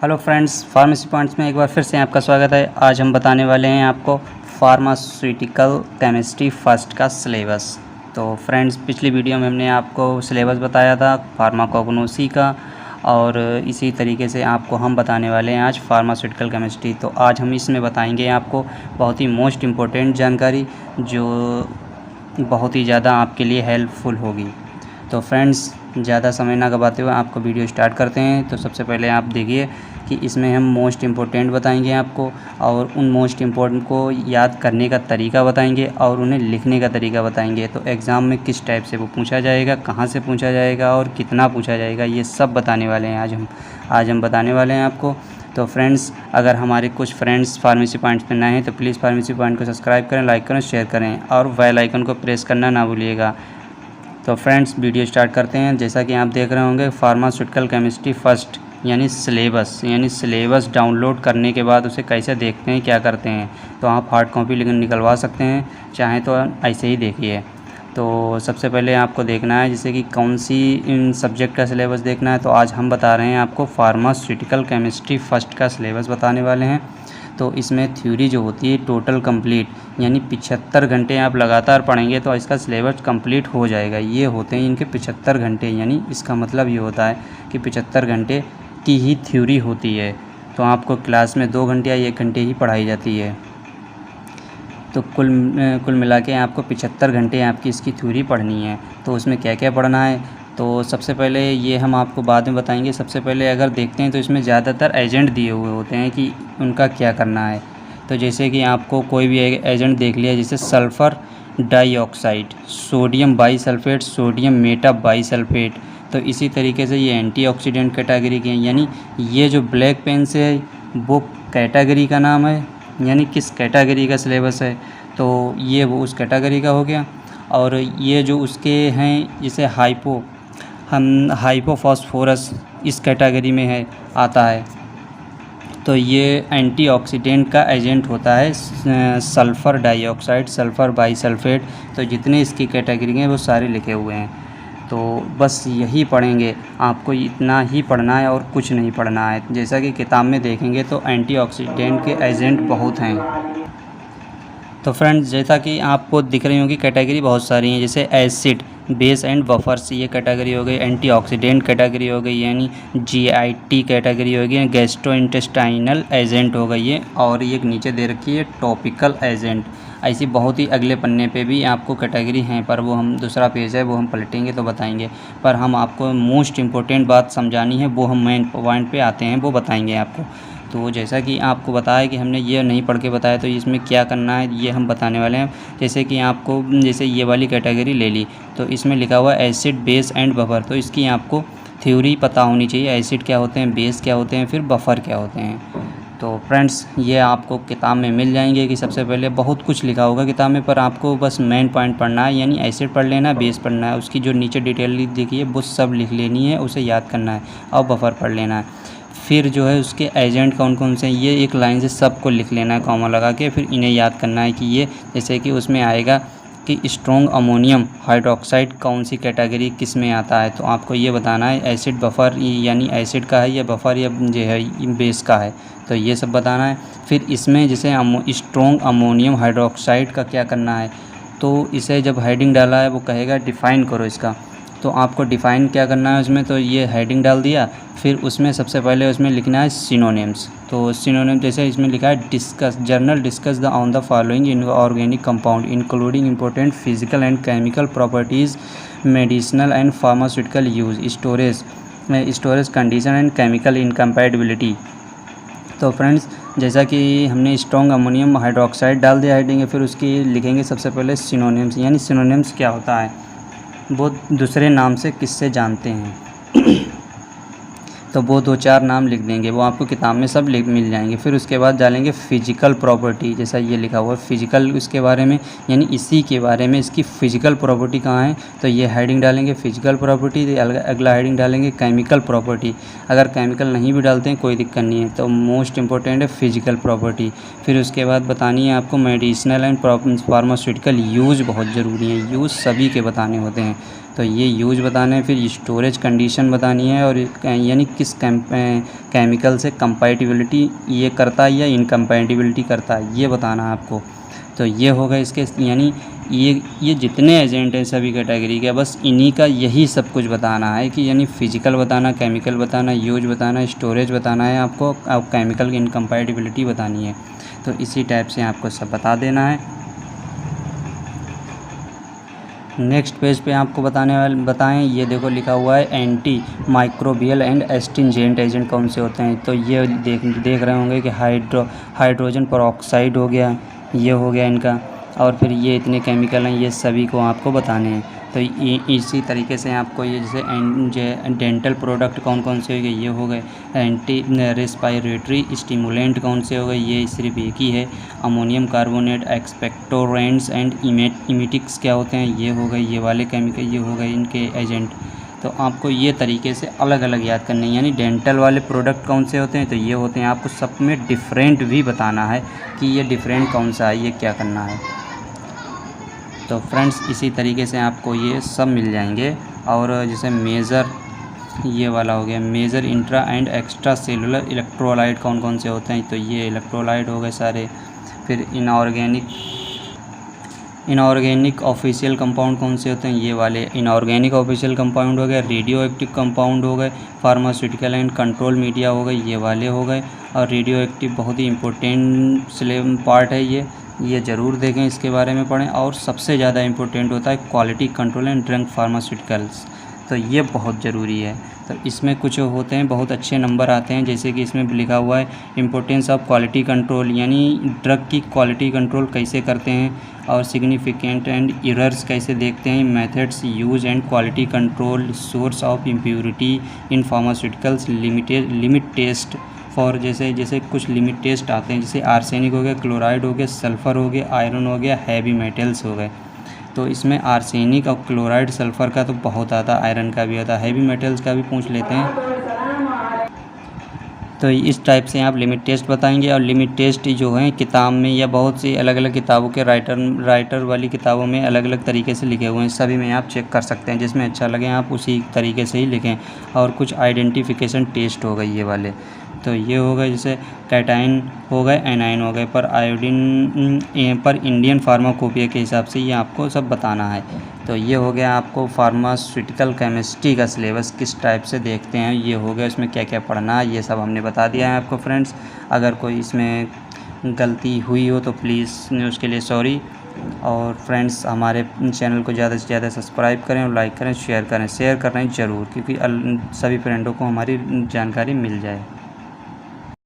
Hello friends, pharmacy points में एक बार फिर से आपका स्वागत है। आज हम बताने वाले हैं आपको फार्मास्यूटिकल केमिस्ट्री फर्स्ट का सिलेबस। तो फ्रेंड्स, पिछली वीडियो में हमने आपको सिलेबस बताया था फार्माकोग्नोसी का, और इसी तरीके से आपको हम बताने वाले हैं आज फार्मास्यूटिकल केमिस्ट्री। तो आज हम इसमें बताएंगे आपको बहुत ही मोस्ट इम्पोर्टेंट जानकारी जो बहुत ही ज़्यादा आपके लिए हेल्पफुल होगी। तो फ्रेंड्स, ज़्यादा समय ना गवाते हुए आपको वीडियो स्टार्ट करते हैं। तो सबसे पहले आप देखिए कि इसमें हम मोस्ट इम्पोर्टेंट बताएंगे आपको, और उन मोस्ट इम्पोर्टेंट को याद करने का तरीका बताएंगे और उन्हें लिखने का तरीका बताएंगे। तो एग्ज़ाम में किस टाइप से वो पूछा जाएगा, कहाँ से पूछा जाएगा और कितना पूछा जाएगा, ये सब बताने वाले हैं आज हम बताने वाले हैं आपको। तो फ्रेंड्स, अगर हमारे कुछ फ्रेंड्स फार्मेसी पॉइंट्स पे नए हैं तो प्लीज़ फार्मेसी पॉइंट को सब्सक्राइब करें, लाइक करें, शेयर करें और बेल आइकन को प्रेस करना ना भूलिएगा। तो फ्रेंड्स, वीडियो स्टार्ट करते हैं। जैसा कि आप देख रहे होंगे, फार्मास्यूटिकल केमिस्ट्री फर्स्ट यानी सिलेबस डाउनलोड करने के बाद उसे कैसे देखते हैं, क्या करते हैं। तो आप हार्ड कॉपी निकलवा सकते हैं, चाहें तो ऐसे ही देखिए। तो सबसे पहले आपको देखना है जैसे कि कौन सी इन सब्जेक्ट का सिलेबस देखना है। तो आज हम बता रहे हैं आपको फार्मास्यूटिकल केमिस्ट्री फर्स्ट का सिलेबस बताने वाले हैं। तो इसमें थ्योरी जो होती है टोटल कंप्लीट, यानी 75 घंटे आप लगातार पढ़ेंगे तो इसका सिलेबस कंप्लीट हो जाएगा। ये होते हैं इनके 75 घंटे, यानी इसका मतलब ये होता है कि 75 घंटे की ही थ्योरी होती है। तो आपको क्लास में 2 घंटे या 1 घंटे ही पढ़ाई जाती है। तो कुल मिला के आपको 75 घंटे आपकी इसकी थ्योरी पढ़नी है। तो उसमें क्या क्या पढ़ना है, तो सबसे पहले ये हम आपको बाद में बताएंगे। सबसे पहले अगर देखते हैं तो इसमें ज़्यादातर एजेंट दिए हुए होते हैं कि उनका क्या करना है। तो जैसे कि आपको कोई भी एजेंट देख लिया, जैसे sulphur dioxide, sodium bisulphate, sodium meta bisulphate. तो इसी तरीके से ये एंटीऑक्सीडेंट कैटेगरी के हैं, यानी ये जो ब्लैक पेन से है वो कैटेगरी का नाम है, यानी किस कैटेगरी का सिलेबस है। तो ये वो उस कैटेगरी का हो गया। और ये जो उसके हैं जैसे हाइपोफॉस्फोरस इस कैटेगरी में है, आता है। तो ये एंटीऑक्सीडेंट का एजेंट होता है सल्फ़र डाइऑक्साइड, सल्फ़र बाईसल्फ़ेट। तो जितने इसकी कैटेगरी हैं वो सारे लिखे हुए हैं। तो बस यही पढ़ेंगे, आपको इतना ही पढ़ना है और कुछ नहीं पढ़ना है। जैसा कि किताब में देखेंगे तो एंटीऑक्सीडेंट के एजेंट बहुत हैं। तो फ्रेंड्स, जैसा कि आपको दिख रही होगी कैटेगरी बहुत सारी हैं, जैसे एसिड, बेस एंड बफर्स ये कैटेगरी हो गई, एंटीऑक्सीडेंट कैटेगरी हो गई, यानी जीआईटी कैटेगरी हो गई, गैस्ट्रोइंटेस्टाइनल एजेंट हो गई है, और ये नीचे दे रखी है टॉपिकल एजेंट। ऐसी बहुत ही अगले पन्ने पे भी आपको कैटेगरी हैं, पर वो हम दूसरा पेज है वो हम पलटेंगे तो बताएंगे। पर हम आपको मोस्ट इम्पोर्टेंट बात समझानी है, वो हम मेन पॉइंट पे आते हैं, वो बताएंगे आपको। तो जैसा कि आपको बताया कि हमने ये नहीं पढ़ के बताया, तो इसमें क्या करना है ये हम बताने वाले हैं। जैसे कि आपको जैसे ये वाली कैटेगरी ले ली, तो इसमें लिखा हुआ एसिड, बेस एंड बफर। तो इसकी आपको थ्योरी पता होनी चाहिए, एसिड क्या होते हैं, बेस क्या होते हैं, फिर बफर क्या होते हैं। तो फ्रेंड्स, ये आपको किताब में मिल जाएंगे कि सबसे पहले बहुत कुछ लिखा होगा किताब में, पर आपको बस मेन पॉइंट पढ़ना है, यानी एसिड पढ़ लेना है, बेस पढ़ना है, उसकी जो नीचे डिटेल देखिए वो सब लिख लेनी है, उसे याद करना है, और बफर पढ़ लेना है। फिर जो है उसके एजेंट कौन कौन से हैं ये एक लाइन से सबको लिख लेना है कॉमा लगा के, फिर इन्हें याद करना है कि ये जैसे कि उसमें आएगा कि स्ट्रॉन्ग अमोनियम हाइड्रोक्साइड कौन सी कैटेगरी किस में आता है। तो आपको ये बताना है एसिड बफर, यानी एसिड का है या बफर या जो है बेस का है, तो ये सब बताना है। फिर इसमें जैसे स्ट्रॉन्ग अमोनियम हाइड्रोक्साइड का क्या करना है, तो इसे जब हेडिंग डाला है वो कहेगा डिफ़ाइन करो इसका। तो आपको डिफ़ाइन क्या करना है उसमें, तो ये हेडिंग डाल दिया। फिर उसमें सबसे पहले उसमें लिखना है सिनोनिम्स। तो सिनोनिम जैसे इसमें लिखा है journal discuss the on the following in organic compound including important physical and chemical properties, medicinal and pharmaceutical use, storage condition and chemical incompatibility. तो फ्रेंड्स, जैसा कि हमने स्ट्रॉन्ग अमोनियम हाइड्रोक्साइड डाल दिया हेडिंग, फिर उसकी लिखेंगे सबसे पहले सिनोनिम्स, यानी सिनोनिम्स क्या होता है, वो दूसरे नाम से किससे जानते हैं। तो वो 2-4 नाम लिख देंगे, वो आपको किताब में सब मिल जाएंगे। फिर उसके बाद डालेंगे फिजिकल प्रॉपर्टी, जैसा ये लिखा हुआ है फिजिकल, उसके बारे में, यानी इसी के बारे में इसकी फ़िज़िकल प्रॉपर्टी कहाँ है, तो ये हेडिंग डालेंगे फिजिकल प्रॉपर्टी। अगला हेडिंग डालेंगे केमिकल प्रॉपर्टी। अगर केमिकल नहीं भी डालते हैं कोई दिक्कत नहीं है, तो मोस्ट इंपॉर्टेंट है फिजिकल प्रॉपर्टी। फिर उसके बाद बतानी है आपको मेडिसिनल एंड फार्मास्यूटिकल यूज़, बहुत ज़रूरी है, यूज़ सभी के बताने होते हैं। तो ये यूज बताना है, फिर स्टोरेज कंडीशन बतानी है, और यानी किस केमिकल से कंपैटिबिलिटी ये करता है या इनकम्पैटिबिलिटी करता है, ये बताना है आपको। तो ये होगा इसके, यानी ये जितने एजेंट हैं सभी कैटेगरी के, बस इन्हीं का यही सब कुछ बताना है कि यानी फिजिकल बताना, केमिकल बताना, यूज बताना, स्टोरेज बताना है आपको, और केमिकल की इनकम्पैटिबिलिटी बतानी है। तो इसी टाइप से आपको सब बता देना है। नेक्स्ट पेज पे आपको बताएं, ये देखो लिखा हुआ है एंटी माइक्रोबियल एंड एस्टिंजेंट एजेंट कौन से होते हैं। तो ये देख रहे होंगे कि हाइड्रोजन परऑक्साइड हो गया, ये हो गया इनका, और फिर ये इतने केमिकल हैं, ये सभी को आपको बताने हैं। तो इसी तरीके से आपको ये जैसे डेंटल प्रोडक्ट कौन कौन से हो गए, ये हो गए। एंटी रेस्पायरेटरी स्टिमुलेंट कौन से हो गए, ये सिर्फ एक ही है। Ammonium carbonate, expectorants and emetics क्या होते हैं, ये हो गए, ये वाले केमिकल ये हो गए इनके एजेंट। तो आपको ये तरीके से अलग अलग याद करने हैं। यानी डेंटल वाले प्रोडक्ट कौन से होते हैं, तो ये होते हैं। आपको सब में डिफरेंट भी बताना है कि ये डिफरेंट कौन सा है, ये क्या करना है। तो फ्रेंड्स इसी तरीके से आपको ये सब मिल जाएंगे। और जैसे मेजर, ये वाला हो गया major intra and extra cellular electrolyte कौन कौन से होते हैं, तो ये इलेक्ट्रोलाइट हो गए सारे। फिर इनऑर्गेनिक ऑफिशियल कंपाउंड कौन से होते हैं, ये वाले इनऑर्गेनिक ऑफिशियल कंपाउंड हो गए। रेडियो एक्टिव कंपाउंड हो गए। फार्मास्यूटिकल एंड कंट्रोल मीडिया हो गए, ये वाले हो गए। और रेडियो एक्टिव बहुत ही इम्पोर्टेंट पार्ट है ये ज़रूर देखें, इसके बारे में पढ़ें। और सबसे ज़्यादा इम्पोर्टेंट होता है quality control and drug pharmaceuticals, तो ये बहुत ज़रूरी है। तो इसमें कुछ होते हैं, बहुत अच्छे नंबर आते हैं, जैसे कि इसमें लिखा हुआ है इम्पोर्टेंस ऑफ क्वालिटी कंट्रोल, यानी ड्रग की क्वालिटी कंट्रोल कैसे करते हैं, और सिग्निफिकेंट एंड एरर्स कैसे देखते हैं, methods use and quality control, source of impurity in pharmaceuticals, limit test for, जैसे कुछ लिमिट टेस्ट आते हैं, जैसे आर्सेनिक हो गया, क्लोराइड हो गया, सल्फ़र हो गया, आयरन हो गया, हैवी मेटल्स हो गए। तो इसमें आर्सेनिक और क्लोराइड, सल्फ़र का तो बहुत आता, आयरन का भी आता, हैवी मेटल्स का भी पूछ लेते हैं। तो इस टाइप से आप लिमिट टेस्ट बताएंगे। और लिमिट टेस्ट जो हैं किताब में या बहुत सी अलग अलग किताबों के राइटर वाली किताबों में अलग अलग तरीके से लिखे हुए हैं, सभी में आप चेक कर सकते हैं, जिसमें अच्छा लगे आप उसी तरीके से ही लिखें। और कुछ आइडेंटिफिकेशन टेस्ट हो गए ये वाले, तो ये हो गए, जैसे कैटाइन हो गए, एनाइन हो गए, पर आयोडीन पर इंडियन फार्माकोपिया के हिसाब से ये आपको सब बताना है। तो ये हो गया आपको फार्मास्यूटिकल केमिस्ट्री का सिलेबस किस टाइप से देखते हैं, ये हो गया, इसमें क्या क्या पढ़ना है, ये सब हमने बता दिया है आपको फ्रेंड्स। अगर कोई इसमें गलती हुई हो तो प्लीज़ उसके लिए सॉरी। और फ्रेंड्स हमारे चैनल को ज़्यादा से ज़्यादा सब्सक्राइब करें और लाइक करें, शेयर करें ज़रूर, क्योंकि सभी फ्रेंडों को हमारी जानकारी मिल जाए।